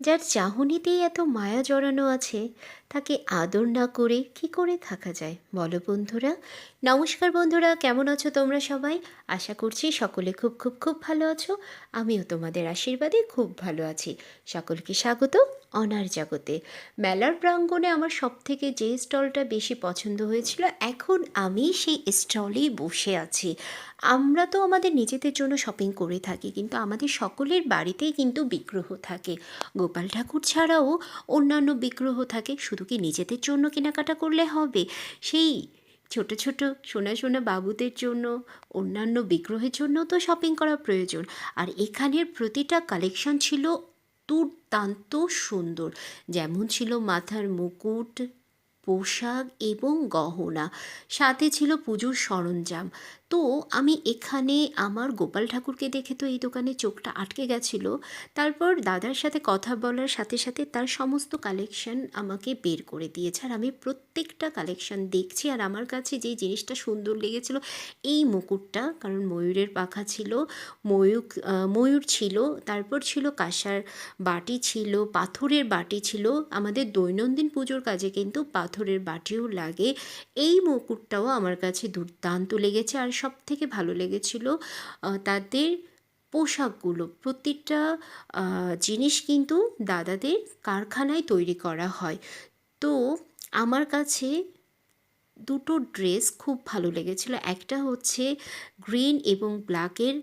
যার চাহনিতেই এত মায়া জড়ানো আছে, তাকে আদর না করে কি করে থাকা যায় বলো বন্ধুরা? নমস্কার বন্ধুরা, কেমন আছো তোমরা সবাই? আশা করছি সকলে খুব খুব খুব ভালো আছো। আমিও তোমাদের আশীর্বাদে খুব ভালো আছি। সকলকে স্বাগত অনার জগতে। মেলার প্রাঙ্গণে আমার সবথেকে যে স্টলটা বেশি পছন্দ হয়েছিল, এখন আমি সেই স্টলেই বসে আছি। আমরা তো আমাদের নিজেদের জন্য শপিং করে থাকি, কিন্তু আমাদের সকলের বাড়িতেই কিন্তু বিগ্রহ থাকে। গোপাল ঠাকুর ছাড়াও অন্যান্য বিগ্রহ থাকে। শুধু কি নিজেদের জন্য কেনাকাটা করলে হবে? সেই ছোট ছোট সোনা সোনা বাবুদের জন্য, অন্যান্য বিগ্রহের জন্য তো শপিং করা প্রয়োজন। আর এখানের প্রতিটা কালেকশন ছিল দুর্দান্ত সুন্দর। যেমন ছিল মাথার মুকুট, পোশাক এবং গহনা, সাথে ছিল পুজোর সরঞ্জাম। তো আমি এখানে আমার গোপাল ঠাকুরকে দেখে তো এই দোকানে চোখটা আটকে গেছিলো। তারপর দাদার সাথে কথা বলার সাথে সাথে তার সমস্ত কালেকশন আমাকে বের করে দিয়েছে, আর আমি প্রত্যেকটা কালেকশন দেখছি। আর আমার কাছে যেই জিনিসটা সুন্দর লেগেছিল, এই মুকুটটা, কারণ ময়ূরের পাখা ছিল, ময়ূর ছিল, তারপর ছিল কাঁসার বাটি ছিল, পাথরের বাটি ছিল। আমাদের দৈনন্দিন পুজোর কাজে কিন্তু পাথরের বাটিও লাগে। এই মুকুটটাও আমার কাছে দুর্দান্ত লেগেছে। আর সব থেকে ভালো লেগেছিল তাদের পোশাকগুলো। প্রতিটা জিনিস কিন্তু দাদাদের কারখানায় তৈরি করা হয়। তো আমার কাছে দুটো ড্রেস খুব ভালো লেগেছিল। একটা হচ্ছে গ্রিন এবং ব্ল্যাকের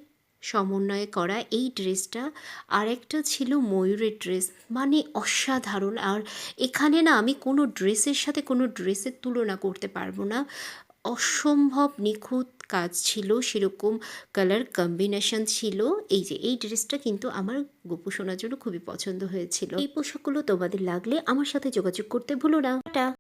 সমন্বয়ে করা এই ড্রেসটা, আর একটা ছিল ময়ূরের ড্রেস, মানে অসাধারণ। আর এখানে না আমি কোনো ড্রেসের সাথে কোনো ড্রেসের তুলনা করতে পারবো না। অসম্ভব নিখুঁত কাজ ছিল, সেরকম কালার কম্বিনেশন ছিল। এই যে এই ড্রেসটা কিন্তু আমার গোপু সোনার জন্য খুবই পছন্দ হয়েছিল। এই পোশাকগুলো তোমাদের লাগলে আমার সাথে যোগাযোগ করতে ভুলো না।